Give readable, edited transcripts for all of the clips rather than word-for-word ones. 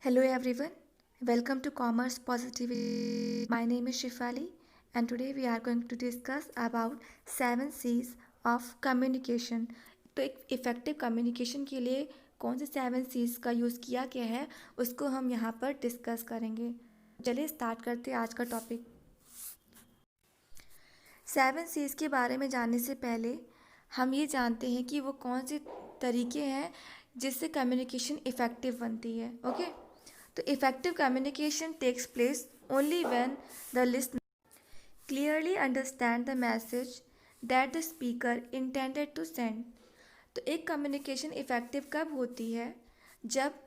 Hello everyone, welcome to Commerce Positivity. My name is Shifali and today we are going to discuss about 7 C's of communication. तो एक effective communication के लिए कौन से 7 C's का use किया गया है उसको हम यहाँ पर डिस्कस करेंगे। चलिए स्टार्ट करते हैं आज का टॉपिक। 7 C's के बारे में जानने से पहले हम ये जानते हैं कि वो कौन से तरीके हैं जिससे कम्युनिकेशन इफ़ेक्टिव बनती है। ओके, तो effective communication takes place only when the listener clearly understand the message that the speaker intended to send. तो एक कम्युनिकेशन इफ़ेक्टिव कब होती है? जब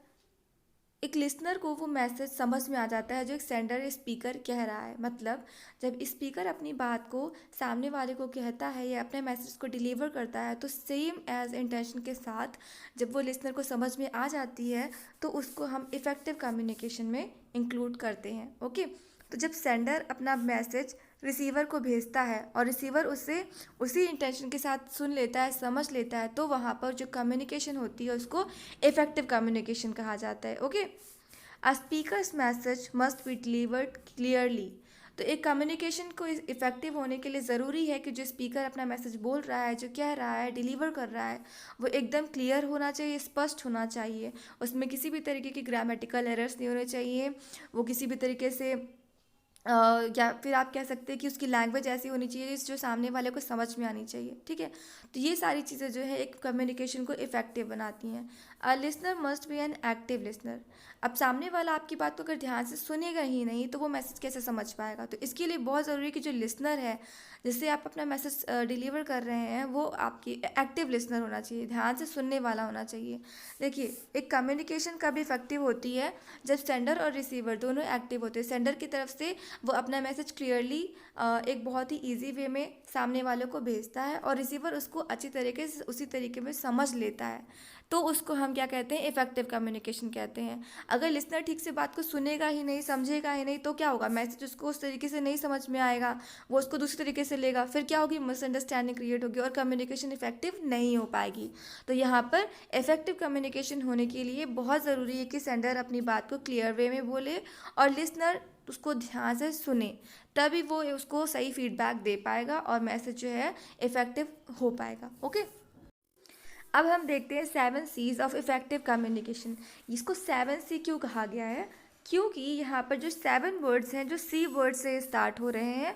एक लिसनर को वो मैसेज समझ में आ जाता है जो एक सेंडर या स्पीकर कह रहा है। मतलब जब स्पीकर अपनी बात को सामने वाले को कहता है या अपने मैसेज को डिलीवर करता है तो सेम एज इंटेंशन के साथ जब वो लिसनर को समझ में आ जाती है तो उसको हम इफ़ेक्टिव कम्युनिकेशन में इंक्लूड करते हैं। ओके, तो जब सेंडर अपना मैसेज रिसीवर को भेजता है और रिसीवर उसे उसी इंटेंशन के साथ सुन लेता है, समझ लेता है, तो वहाँ पर जो कम्युनिकेशन होती है उसको इफ़ेक्टिव कम्युनिकेशन कहा जाता है। Okay, a speakers message must be delivered clearly. तो एक कम्युनिकेशन को इफ़ेक्टिव होने के लिए ज़रूरी है कि जो स्पीकर अपना मैसेज बोल रहा है, जो कह रहा है, डिलीवर कर रहा है, वो एकदम क्लियर होना चाहिए, स्पष्ट होना चाहिए। उसमें किसी भी तरीके की ग्रामेटिकल एरर्स नहीं होने चाहिए। वो किसी भी तरीके से या फिर आप कह सकते हैं कि उसकी लैंग्वेज ऐसी होनी चाहिए जो सामने वाले को समझ में आनी चाहिए। ठीक है, तो ये सारी चीज़ें जो है एक कम्युनिकेशन को इफ़ेक्टिव बनाती हैं। A listener must be an active listener. अब सामने वाला आपकी बात को अगर ध्यान से सुनेगा ही नहीं तो वो मैसेज कैसे समझ पाएगा? तो इसके लिए बहुत ज़रूरी है कि जो लिसनर है जिससे आप अपना मैसेज डिलीवर कर रहे हैं वो आपकी एक्टिव लिसनर होना चाहिए, ध्यान से सुनने वाला होना चाहिए। देखिए, एक कम्युनिकेशन कब इफ़ेक्टिव होती है? जब सेंडर और रिसीवर दोनों एक्टिव होते हैं। सेंडर की तरफ से वो अपना मैसेज क्लियरली एक बहुत ही इजी वे में सामने वालों को भेजता है और रिसीवर उसको अच्छी तरीके से उसी तरीके में समझ लेता है, तो उसको हम क्या कहते हैं? इफ़ेक्टिव कम्युनिकेशन कहते हैं। अगर लिसनर ठीक से बात को सुनेगा ही नहीं, समझेगा ही नहीं, तो क्या होगा? मैसेज उसको उस तरीके से नहीं समझ में आएगा, वो उसको दूसरी तरीके से लेगा, फिर क्या होगी? मिसअंडरस्टैंडिंग क्रिएट होगी और कम्युनिकेशन इफेक्टिव नहीं हो पाएगी। तो यहाँ पर इफेक्टिव कम्युनिकेशन होने के लिए बहुत ज़रूरी है कि सेंडर अपनी बात को क्लियर वे में बोले और लिसनर उसको ध्यान से सुने, तभी वो उसको सही फीडबैक दे पाएगा और मैसेज जो है इफेक्टिव हो पाएगा। ओके, अब हम देखते हैं 7 C's ऑफ इफेक्टिव कम्युनिकेशन। इसको 7 C क्यों कहा गया है? क्योंकि यहाँ पर जो 7 वर्ड्स हैं जो C वर्ड से स्टार्ट हो रहे हैं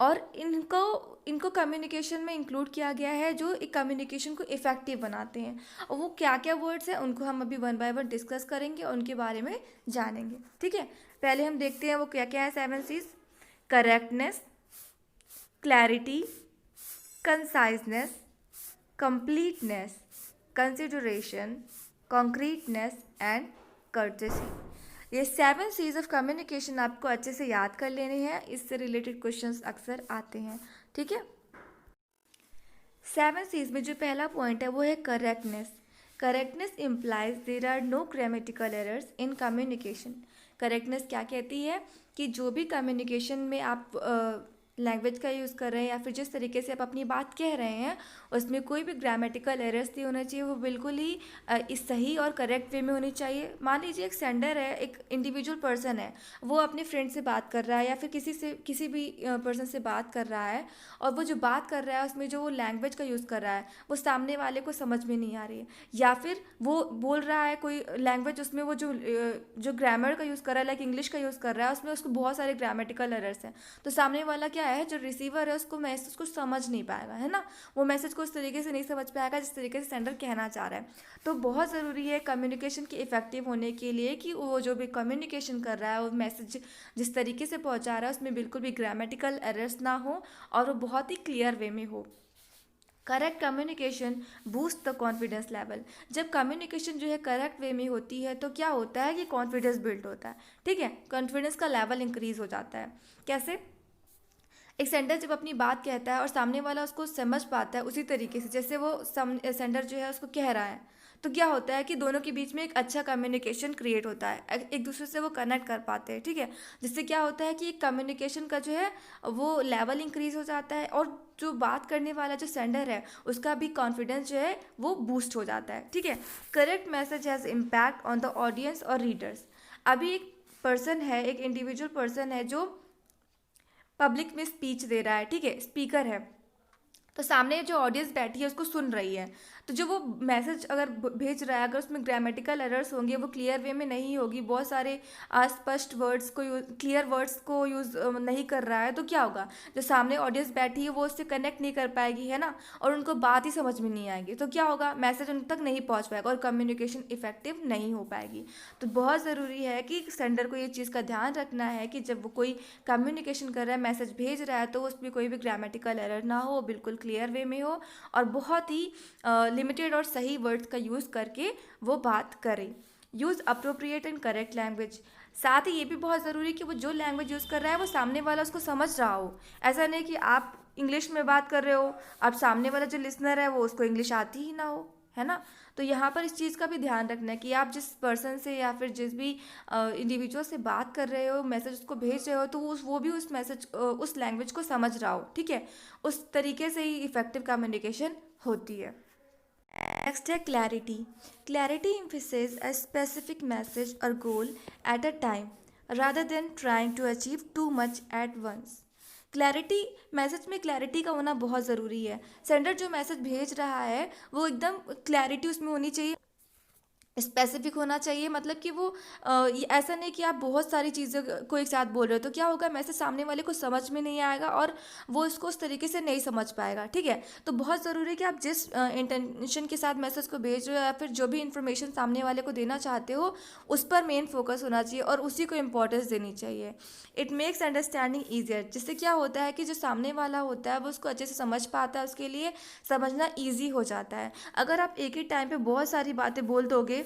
और इनको इनको कम्युनिकेशन में इंक्लूड किया गया है जो एक कम्युनिकेशन को इफ़ेक्टिव बनाते हैं। और वो क्या क्या वर्ड्स हैं उनको हम अभी वन बाय वन डिस्कस करेंगे और उनके बारे में जानेंगे। ठीक है, पहले हम देखते हैं वो क्या क्या है 7 C's। Correctness, clarity, conciseness, completeness, consideration, concreteness and courtesy। ये 7 C's ऑफ कम्युनिकेशन आपको अच्छे से याद कर लेने हैं, इससे रिलेटेड क्वेश्चंस अक्सर आते हैं। ठीक है, 7 C's में जो पहला पॉइंट है वो है correctness. Correctness implies there are no grammatical errors in communication. Correctness क्या कहती है कि जो भी कम्युनिकेशन में आप लैंग्वेज का यूज़ कर रहे हैं या फिर जिस तरीके से आप अपनी बात कह रहे हैं उसमें कोई भी ग्रामेटिकल एरर्स नहीं होना चाहिए, वो बिल्कुल ही इस सही और करेक्ट वे में होनी चाहिए। मान लीजिए एक सेंडर है, एक इंडिविजुअल पर्सन है, वो अपने फ्रेंड से बात कर रहा है या फिर किसी भी पर्सन से बात कर रहा है और वो जो बात कर रहा है उसमें जो वो लैंग्वेज का यूज़ कर रहा है वो सामने वाले को समझ में नहीं आ रही है, या फिर वो बोल रहा है कोई लैंग्वेज उसमें वो जो ग्रामर का यूज़ कर रहा है, लाइक इंग्लिश का यूज़ कर रहा है, उसमें उसको बहुत सारे ग्रामेटिकल एरर्स हैं, तो सामने वाला क्या है, जो रिसीवर है उसको मैसेज को समझ नहीं पाएगा, है ना, वो मैसेज को उस तरीके से नहीं समझ पाएगा जिस तरीके से सेंडर कहना चाह रहा है। तो बहुत ज़रूरी है कम्युनिकेशन के इफेक्टिव होने के लिए कि वो जो भी कम्युनिकेशन कर रहा है वो मैसेज जिस तरीके से पहुंचा रहा है उसमें बिल्कुल भी ग्रामेटिकल एरर्स ना हो और वो बहुत ही क्लियर वे में हो। Correct communication boost the confidence level. जब कम्युनिकेशन जो है करेक्ट वे में होती है तो क्या होता है कि कॉन्फिडेंस बिल्ड होता है। ठीक है, कॉन्फिडेंस का लेवल इंक्रीज हो जाता है। कैसे? एक सेंडर जब अपनी बात कहता है और सामने वाला उसको समझ पाता है उसी तरीके से जैसे वो सेंडर जो है उसको कह रहा है, तो क्या होता है कि दोनों के बीच में एक अच्छा कम्युनिकेशन क्रिएट होता है, एक दूसरे से वो कनेक्ट कर पाते हैं। ठीक है, जिससे क्या होता है कि कम्युनिकेशन का जो है वो लेवल इंक्रीज हो जाता है और जो बात करने वाला जो सेंडर है उसका भी कॉन्फिडेंस जो है वो बूस्ट हो जाता है। ठीक है, correct message has impact on the audience और रीडर्स। अभी एक पर्सन है, एक इंडिविजुअल पर्सन है जो पब्लिक में स्पीच दे रहा है, ठीक है, स्पीकर है, तो सामने जो ऑडियंस बैठी है उसको सुन रही है, तो जो वो मैसेज अगर भेज रहा है, अगर उसमें ग्रामेटिकल एरर्स होंगे, वो क्लियर वे में नहीं होगी, बहुत सारे अस्पष्ट वर्ड्स को क्लियर वर्ड्स को यूज़ नहीं कर रहा है, तो क्या होगा, जो सामने ऑडियंस बैठी है वो उससे कनेक्ट नहीं कर पाएगी, है ना, और उनको बात ही समझ में नहीं आएगी, तो क्या होगा, मैसेज उन तक नहीं पहुंच पाएगा और कम्युनिकेशन इफेक्टिव नहीं हो पाएगी। तो बहुत ज़रूरी है कि सेंडर को ये चीज़ का ध्यान रखना है कि जब वो कोई कम्युनिकेशन कर रहा है, मैसेज भेज रहा है, तो उसमें कोई भी ग्रामेटिकल एरर ना हो, बिल्कुल क्लियर वे में हो, और बहुत ही लिमिटेड और सही वर्ड्स का यूज़ करके वो बात करें। Use appropriate and correct language. साथ ही ये भी बहुत ज़रूरी है कि वो जो लैंग्वेज यूज़ कर रहा है वो सामने वाला उसको समझ रहा हो। ऐसा नहीं कि आप इंग्लिश में बात कर रहे हो, अब सामने वाला जो लिसनर है वो उसको इंग्लिश आती ही ना हो, है ना। तो यहाँ पर इस चीज़ का भी ध्यान रखना है कि आप जिस पर्सन से या फिर जिस भी इंडिविजुअल से बात कर रहे हो, मैसेज उसको भेज रहे हो, तो वो भी उस मैसेज उस लैंग्वेज को समझ रहा हो, ठीक है। उस तरीके से ही इफेक्टिव कम्युनिकेशन होती है। नेक्स्ट है clarity. Clarity emphasizes a specific message or goal at a time rather than trying to achieve too much at once. Clarity, message में क्लैरिटी का होना बहुत ज़रूरी है। सेंडर जो मैसेज भेज रहा है वो एकदम क्लैरिटी उसमें होनी चाहिए, स्पेसिफिक होना चाहिए, मतलब कि वो ऐसा नहीं कि आप बहुत सारी चीज़ों को एक साथ बोल रहे हो, तो क्या होगा, मैसेज सामने वाले को समझ में नहीं आएगा और वो इसको उस तरीके से नहीं समझ पाएगा, ठीक है। तो बहुत ज़रूरी है कि आप जिस इंटेंशन के साथ मैसेज को भेज रहे हो या फिर जो भी इन्फॉर्मेशन सामने वाले को देना चाहते हो उस पर मेन फोकस होना चाहिए और उसी को इम्पोर्टेंस देनी चाहिए। इट मेक्स अंडरस्टैंडिंग ईजियर, जिससे क्या होता है कि जो सामने वाला होता है वो उसको अच्छे से समझ पाता है, उसके लिए समझना ईजी हो जाता है। अगर आप एक ही टाइम पे बहुत सारी बातें बोल दोगे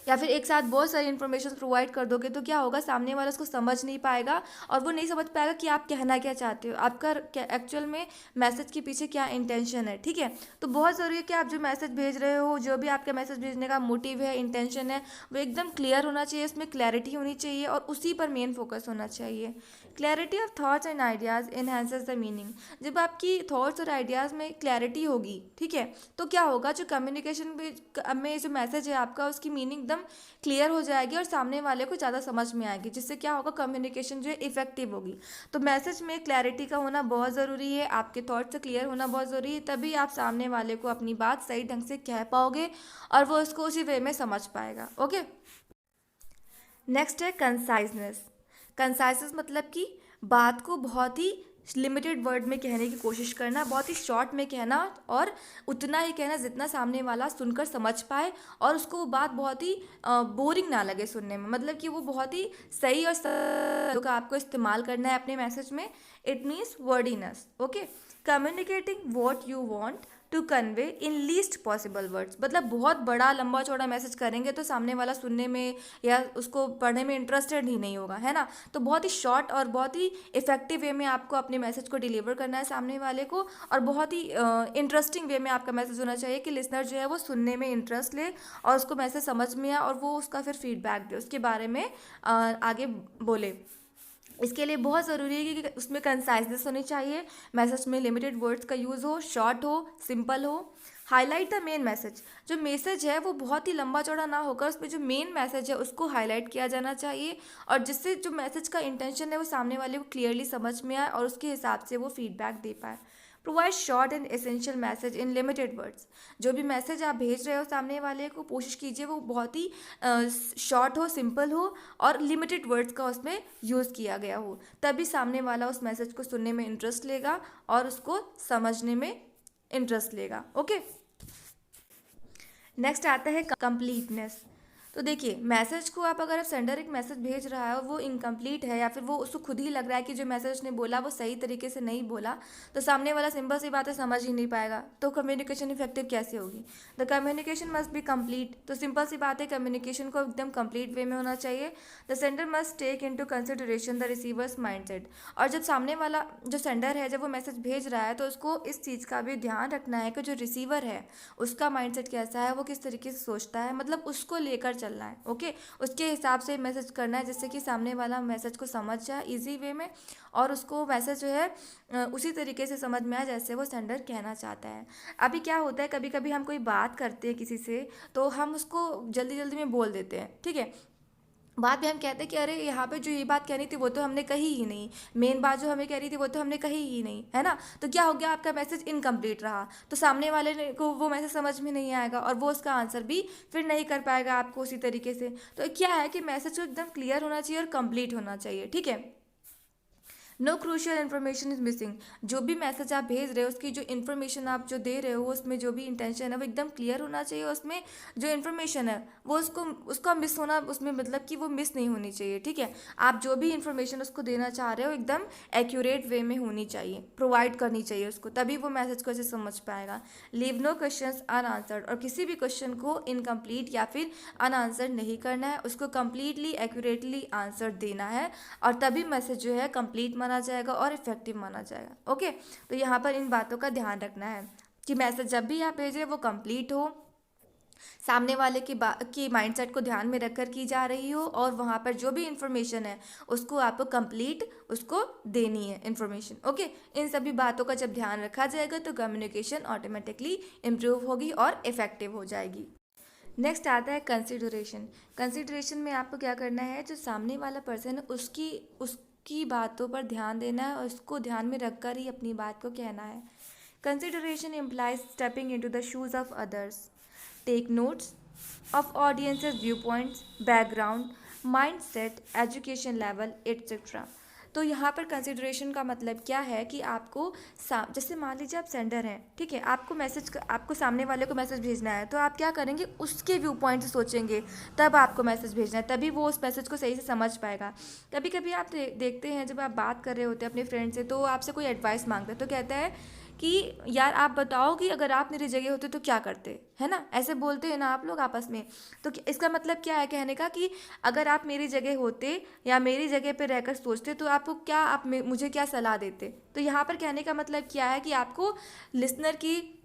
या फिर एक साथ बहुत सारी इन्फॉर्मेशन प्रोवाइड कर दोगे, तो क्या होगा, सामने वाला उसको समझ नहीं पाएगा और वो नहीं समझ पाएगा कि आप कहना क्या चाहते हो, आपका क्या एक्चुअल में मैसेज के पीछे क्या इंटेंशन है, ठीक है। तो बहुत ज़रूरी है कि आप जो मैसेज भेज रहे हो, जो भी आपका मैसेज भेजने का मोटिव है, इंटेंशन है, वो एकदम क्लियर होना चाहिए, उसमें क्लैरिटी होनी चाहिए और उसी पर मेन फोकस होना चाहिए। Clarity of thoughts and ideas enhances the meaning. जब आपकी थॉट्स और आइडियाज़ में क्लैरिटी होगी, ठीक है, तो क्या होगा, जो कम्युनिकेशन में जो मैसेज है आपका, उसकी मीनिंग एकदम क्लियर हो जाएगी और सामने वाले को ज़्यादा समझ में आएगी, जिससे क्या होगा, कम्युनिकेशन जो है इफेक्टिव होगी। तो मैसेज में क्लैरिटी का होना बहुत ज़रूरी है, आपके थॉट्स से क्लियर होना बहुत ज़रूरी है, तभी आप सामने वाले को अपनी बात सही ढंग से कह पाओगे और वो उसको उसी वे में समझ पाएगा। ओके, नेक्स्ट है कंसाइजनेस। कंसाइजनेस मतलब कि बात को बहुत ही लिमिटेड वर्ड में कहने की कोशिश करना, बहुत ही शॉर्ट में कहना और उतना ही कहना जितना सामने वाला सुनकर समझ पाए और उसको वो बात बहुत ही बोरिंग ना लगे सुनने में, मतलब कि वो बहुत ही सही और सरल का आपको इस्तेमाल करना है अपने मैसेज में। It means wordiness. Okay, communicating what you want to convey in least possible words, मतलब बहुत बड़ा लंबा चौड़ा मैसेज करेंगे तो सामने वाला सुनने में या उसको पढ़ने में इंटरेस्टेड ही नहीं होगा, है ना। तो बहुत ही शॉर्ट और बहुत ही इफेक्टिव वे में आपको अपने मैसेज को डिलीवर करना है सामने वाले को, और बहुत ही इंटरेस्टिंग वे में आपका मैसेज होना चाहिए कि लिसनर जो है वो सुनने में इंटरेस्ट ले और उसको मैसेज समझ में आए और वो उसका फिर फीडबैक दे, उसके बारे में आगे बोले। इसके लिए बहुत ज़रूरी है कि उसमें कंसाइजनेस होनी चाहिए, मैसेज में लिमिटेड वर्ड्स का यूज़ हो, शॉर्ट हो, सिंपल हो। हाईलाइट द मेन मैसेज, जो मैसेज है वो बहुत ही लंबा चौड़ा ना होकर उसमें जो मेन मैसेज है उसको हाईलाइट किया जाना चाहिए, और जिससे जो मैसेज का इंटेंशन है वो सामने वाले को क्लियरली समझ में आए और उसके हिसाब से वो फीडबैक दे पाए। Provide short and essential message in limited words, जो भी मैसेज आप भेज रहे हो सामने वाले को कोशिश कीजिए वो बहुत ही शॉर्ट हो, सिंपल हो और लिमिटेड वर्ड्स का उसमें यूज़ किया गया हो, तभी सामने वाला उस मैसेज को सुनने में इंटरेस्ट लेगा और उसको समझने में इंटरेस्ट लेगा। ओके, नेक्स्ट आता है कंप्लीटनेस। तो देखिए, मैसेज को आप अगर सेंडर एक मैसेज भेज रहा है और वो इनकम्प्लीट है या फिर वो उसको खुद ही लग रहा है कि जो मैसेज उसने बोला वो सही तरीके से नहीं बोला, तो सामने वाला सिंपल सी बात है समझ ही नहीं पाएगा, तो कम्युनिकेशन इफेक्टिव कैसे होगी। The communication must be complete, तो सिंपल सी बात है कम्युनिकेशन को एकदम कंप्लीट वे में होना चाहिए। The sender must take into consideration the receiver's mindset, और जब सामने वाला जो सेंडर है जब वो मैसेज भेज रहा है तो उसको इस चीज़ का भी ध्यान रखना है कि जो रिसीवर है उसका माइंडसेट कैसा है, वो किस तरीके से सोचता है, मतलब उसको लेकर चलना है। ओके, उसके हिसाब से मैसेज करना है जिससे कि सामने वाला मैसेज को समझ जाए इजी वे में और उसको मैसेज जो है उसी तरीके से समझ में आए जैसे वो सेंडर कहना चाहता है। अभी क्या होता है, कभी कभी हम कोई बात करते हैं किसी से तो हम उसको जल्दी जल्दी में बोल देते हैं, ठीक है, बाद में हम कहते हैं कि अरे यहाँ पे जो ये बात कहनी थी वो तो हमने कही ही नहीं, मेन बात जो हमें कहनी थी वो तो हमने कही ही नहीं, है ना। तो क्या हो गया, आपका मैसेज इनकम्प्लीट रहा, तो सामने वाले को वो मैसेज समझ में नहीं आएगा और वो उसका आंसर भी फिर नहीं कर पाएगा आपको उसी तरीके से। तो क्या है कि मैसेज को एकदम क्लियर होना चाहिए और कंप्लीट होना चाहिए, ठीक है। No crucial information is missing. जो भी मैसेज आप भेज रहे हो उसकी जो इन्फॉर्मेशन आप जो दे रहे हो उसमें जो भी इंटेंशन है वो एकदम क्लियर होना चाहिए, उसमें जो इन्फॉर्मेशन है वो उसका मिस होना, उसमें मतलब कि वो मिस नहीं होनी चाहिए, ठीक है। आप जो भी इन्फॉर्मेशन उसको देना चाह रहे हो एकदम एक्यूरेट वे में होनी चाहिए, प्रोवाइड करनी चाहिए उसको, तभी वो मैसेज को ऐसे समझ पाएगा। लीव नो क्वेश्चंस अनआंसर्ड, और किसी भी क्वेश्चन को इनकम्प्लीट या फिर अनआंसर नहीं करना है, उसको कम्प्लीटली एक्यूरेटली आंसर देना है, और तभी मैसेज जो है कंप्लीट माना जाएगा और इफेक्टिव माना जाएगा। ओके, तो यहाँ पर इन बातों का ध्यान रखना है कि मैसेज जब भी आप भेजें वो कंप्लीट हो, सामने वाले की माइंडसेट को ध्यान में रखकर की जा रही हो, और वहाँ पर जो भी इंफॉर्मेशन है उसको आपको कंप्लीट उसको देनी है इंफॉर्मेशन। ओके, इन सभी बातों का जब ध्यान रखा जाएगा तो कम्युनिकेशन ऑटोमेटिकली इम्प्रूव होगी और इफेक्टिव हो जाएगी। नेक्स्ट आता है कंसिडरेशन। कंसिडरेशन में आपको क्या करना है, जो सामने वाला पर्सन है उसकी बातों पर ध्यान देना है और उसको ध्यान में रखकर ही अपनी बात को कहना है। Consideration implies stepping into the shoes of others, take notes of audience's viewpoints, background, mindset, education level, etc. तो यहाँ पर कंसिडरेशन का मतलब क्या है कि आपको जैसे मान लीजिए आप सेंडर हैं, ठीक है, आपको सामने वाले को मैसेज भेजना है, तो आप क्या करेंगे, उसके व्यू पॉइंट से सोचेंगे, तब आपको मैसेज भेजना है, तभी वो उस मैसेज को सही से समझ पाएगा। कभी कभी आप देखते हैं जब आप बात कर रहे होते हैं अपने फ्रेंड से, तो आपसे कोई एडवाइस मांगता है, तो कहता है कि यार आप बताओ कि अगर आप मेरी जगह होते तो क्या करते, है ना, ऐसे बोलते हैं ना आप लोग आपस में। तो इसका मतलब क्या है कहने का, कि अगर आप मेरी जगह होते या मेरी जगह पे रहकर सोचते तो आपको क्या, मुझे क्या सलाह देते। तो यहाँ पर कहने का मतलब क्या है कि आपको लिसनर की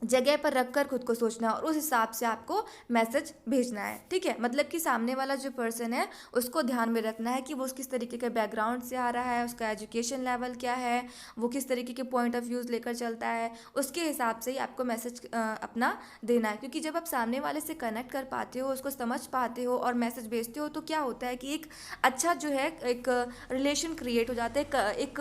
जगह पर रखकर खुद को सोचना है और उस हिसाब से आपको मैसेज भेजना है, ठीक है। मतलब कि सामने वाला जो पर्सन है उसको ध्यान में रखना है कि वो किस तरीके के बैकग्राउंड से आ रहा है, उसका एजुकेशन लेवल क्या है, वो किस तरीके के पॉइंट ऑफ व्यूज़ लेकर चलता है, उसके हिसाब से ही आपको मैसेज अपना देना है। क्योंकि जब आप सामने वाले से कनेक्ट कर पाते हो, उसको समझ पाते हो और मैसेज भेजते हो, तो क्या होता है कि एक अच्छा जो है एक रिलेशन क्रिएट हो जाता है, एक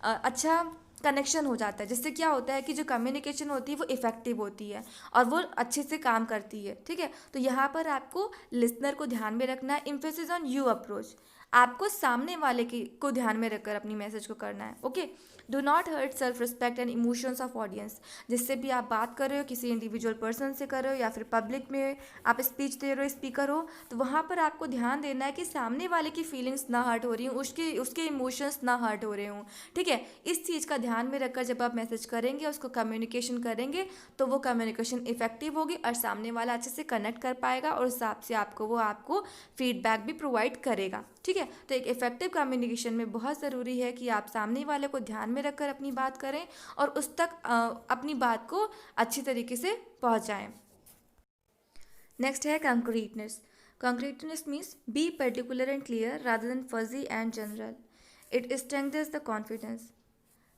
अच्छा कनेक्शन हो जाता है, जिससे क्या होता है कि जो कम्युनिकेशन होती है वो इफेक्टिव होती है और वो अच्छे से काम करती है, ठीक है। तो यहाँ पर आपको लिसनर को ध्यान में रखना है, इम्फेसिस ऑन यू अप्रोच, आपको सामने वाले की को ध्यान में रखकर अपनी मैसेज को करना है। Okay, do not hurt self respect and emotions of audience. जिससे भी आप बात कर रहे हो, किसी इंडिविजुअल पर्सन से कर रहे हो या फिर पब्लिक में आप स्पीच दे रहे हो, स्पीकर हो, तो वहाँ पर आपको ध्यान देना है कि सामने वाले की फीलिंग्स ना हर्ट हो रही हूँ, उसके इमोशंस ना हर्ट हो रहे हों, ठीक है। इस चीज़ का ध्यान में रखकर जब आप मैसेज करेंगे, उसको कम्युनिकेशन करेंगे, तो वो कम्युनिकेशन इफेक्टिव होगी और सामने वाला अच्छे से कनेक्ट कर पाएगा और उस हिसाब से आपको फीडबैक भी प्रोवाइड करेगा, ठीक है। तो एक इफेक्टिव कम्युनिकेशन में बहुत ज़रूरी है कि आप सामने वाले को ध्यान में रखकर अपनी बात करें और उस तक अपनी बात को अच्छी तरीके से पहुंचाएं। नेक्स्ट है concreteness. Concreteness means be particular and clear rather than fuzzy and general. It strengthens the confidence.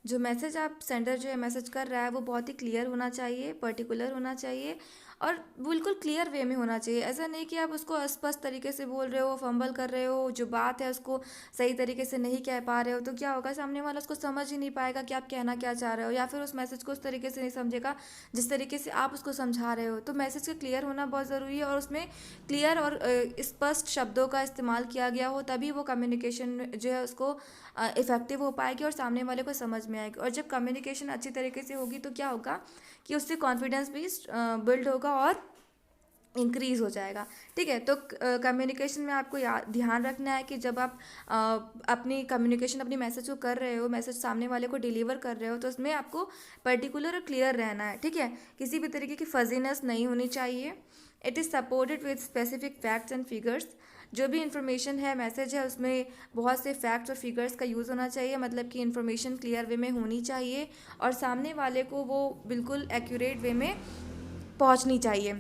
जो मैसेज आप सेंडर जो है मैसेज कर रहा है वो बहुत ही क्लियर होना चाहिए, पर्टिकुलर होना चाहिए और बिल्कुल क्लियर वे में होना चाहिए। ऐसा नहीं कि आप उसको अस्पष्ट तरीके से बोल रहे हो, फंबल कर रहे हो, जो बात है उसको सही तरीके से नहीं कह पा रहे हो, तो क्या होगा, सामने वाला उसको समझ ही नहीं पाएगा कि आप कहना क्या चाह रहे हो, या फिर उस मैसेज को उस तरीके से नहीं समझेगा जिस तरीके से आप उसको समझा रहे हो। तो मैसेज का क्लियर होना बहुत ज़रूरी है और उसमें क्लियर और स्पष्ट शब्दों का इस्तेमाल किया गया हो, तभी वो कम्युनिकेशन जो है उसको इफेक्टिव हो पाएगी और सामने वाले को समझ में आएगी। और जब कम्युनिकेशन अच्छी तरीके से होगी तो क्या होगा कि उससे कॉन्फिडेंस भी बिल्ड होगा और इंक्रीज़ हो जाएगा, ठीक है। तो कम्युनिकेशन में आपको ध्यान रखना है कि जब आप अपनी कम्युनिकेशन अपनी मैसेज को कर रहे हो, मैसेज सामने वाले को डिलीवर कर रहे हो, तो उसमें आपको पर्टिकुलर और क्लियर रहना है, ठीक है। किसी भी तरीके की फजीनेस नहीं होनी चाहिए। It is supported with specific facts and figures. जो भी इन्फॉर्मेशन है, मैसेज है, उसमें बहुत से फैक्ट्स और फिगर्स का यूज़ होना चाहिए, मतलब कि इन्फॉर्मेशन क्लियर वे में होनी चाहिए और सामने वाले को वो बिल्कुल एक्यूरेट वे में पहुंचनी चाहिए।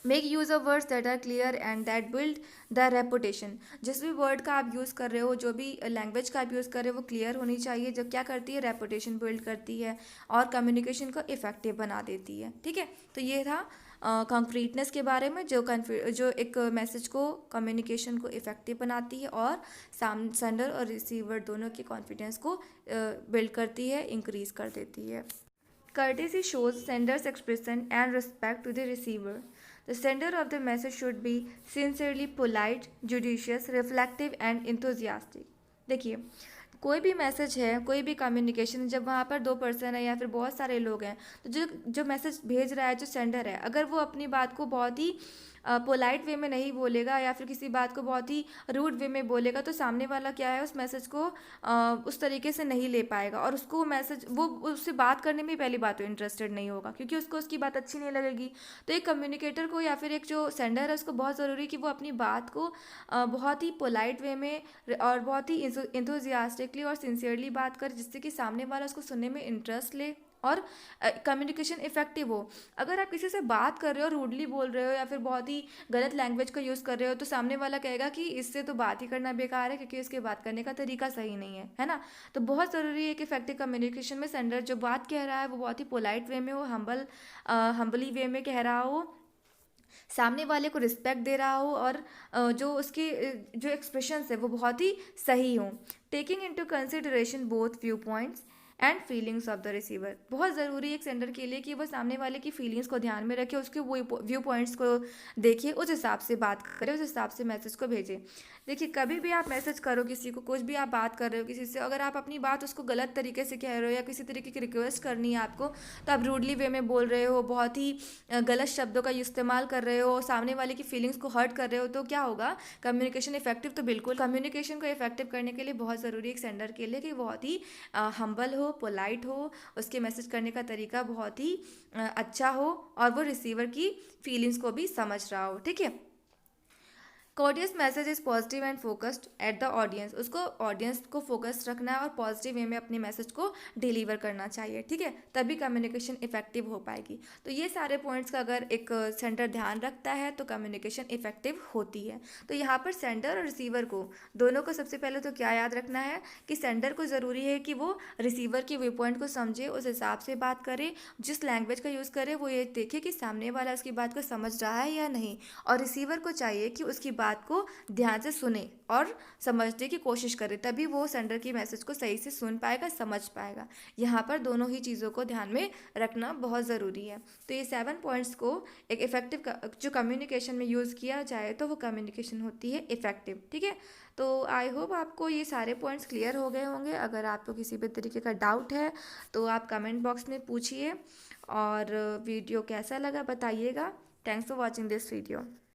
Make use of words that are clear and that build the reputation. जिस भी वर्ड का आप यूज़ कर रहे हो, जो भी लैंग्वेज का आप यूज़ कर रहे हो, वो क्लियर होनी चाहिए, जो क्या करती है, रेपुटेशन बिल्ड करती है और कम्युनिकेशन को इफेक्टिव बना देती है, ठीक है। तो ये था कंक्रीटनेस के बारे में जो एक मैसेज को कम्युनिकेशन को इफ़ेक्टिव बनाती है और सेंडर और रिसीवर दोनों के कॉन्फिडेंस को बिल्ड करती है, इंक्रीज कर देती है. Courtesy shows sender's expression and respect to the receiver. The sender of the message should be sincerely polite, judicious, reflective and enthusiastic. देखिए, कोई भी मैसेज है, कोई भी कम्युनिकेशन, जब वहाँ पर दो पर्सन है या फिर बहुत सारे लोग हैं, तो जो जो मैसेज भेज रहा है, जो सेंडर है, अगर वो अपनी बात को बहुत ही पोलाइट वे में नहीं बोलेगा या फिर किसी बात को बहुत ही रूड वे में बोलेगा, तो सामने वाला क्या है, उस मैसेज को उस तरीके से नहीं ले पाएगा और उसको मैसेज वो उससे बात करने में पहली बात तो इंटरेस्टेड नहीं होगा, क्योंकि उसको उसकी बात अच्छी नहीं लगेगी. तो एक कम्युनिकेटर को या फिर एक जो सेंडर है उसको बहुत ज़रूरी है कि वो अपनी बात को बहुत ही पोलाइट वे में और बहुत ही इंथुजियास्टिकली और सिंसियरली बात करे, जिससे कि सामने वाला उसको सुनने में इंटरेस्ट ले और कम्युनिकेशन इफेक्टिव हो. अगर आप किसी से बात कर रहे हो, रूडली बोल रहे हो या फिर बहुत ही गलत लैंग्वेज का यूज़ कर रहे हो, तो सामने वाला कहेगा कि इससे तो बात ही करना बेकार है, क्योंकि इसके बात करने का तरीका सही नहीं है ना. तो बहुत ज़रूरी है कि इफेक्टिव कम्युनिकेशन में सेंडर जो बात कह रहा है वो बहुत ही पोलाइट वे में हो, हम्बली वे में कह रहा हो, सामने वाले को रिस्पेक्ट दे रहा हो और जो उसके जो एक्सप्रेशंस है वो बहुत ही सही हो. Taking into consideration both view points and feelings of the receiver. बहुत ज़रूरी है एक सेंडर के लिए कि वो सामने वाले की फीलिंग्स को ध्यान में रखे, उसके व्यू पॉइंट्स को देखिए, उस हिसाब से बात करे, उस हिसाब से मैसेज को भेजे. देखिए, कभी भी आप मैसेज करो किसी को, कुछ भी आप बात कर रहे हो किसी से, अगर आप अपनी बात उसको गलत तरीके से कह रहे हो या किसी तरीके की रिक्वेस्ट करनी है आपको, तो आप रूडली वे में बोल रहे हो, बहुत ही गलत शब्दों का इस्तेमाल कर रहे हो, सामने वाले की फीलिंग्स को हर्ट कर रहे हो, तो क्या होगा, कम्युनिकेशन इफेक्टिव तो बिल्कुल. कम्युनिकेशन को इफेक्टिव करने के लिए बहुत ज़रूरी है एक सेंडर के लिए कि बहुत ही हम्बल हो, पोलाइट हो, उसके मैसेज करने का तरीका बहुत ही अच्छा हो और वो रिसीवर की फीलिंग्स को भी समझ रहा हो. ठीक है. Courteous message is positive and focused at the audience. उसको ऑडियंस को फोकस रखना है और पॉजिटिव वे में अपने मैसेज को डिलीवर करना चाहिए. ठीक है, तभी कम्युनिकेशन इफेक्टिव हो पाएगी. तो ये सारे पॉइंट्स का अगर एक सेंडर ध्यान रखता है तो कम्युनिकेशन इफेक्टिव होती है. तो यहाँ पर सेंडर और रिसीवर को दोनों को सबसे पहले तो क्या याद रखना है कि सेंडर को ज़रूरी है कि वो रिसीवर के व्यू पॉइंट को समझे, उस हिसाब से बात करे, जिस लैंग्वेज का यूज़ करे वो ये देखे कि सामने वाला उसकी बात को समझ रहा है या नहीं, और रिसीवर को चाहिए कि उसकी बात को ध्यान से सुने और समझने की कोशिश करे, तभी वो सेंडर की मैसेज को सही से सुन पाएगा, समझ पाएगा. यहाँ पर दोनों ही चीज़ों को ध्यान में रखना बहुत ज़रूरी है. तो ये 7 पॉइंट्स को एक इफेक्टिव जो कम्युनिकेशन में यूज़ किया जाए तो वो कम्युनिकेशन होती है इफेक्टिव. ठीक है. तो आई होप आपको ये सारे पॉइंट्स क्लियर हो गए होंगे. अगर आपको किसी भी तरीके का डाउट है तो आप कमेंट बॉक्स में पूछिए और वीडियो कैसा लगा बताइएगा. Thanks for watching this video.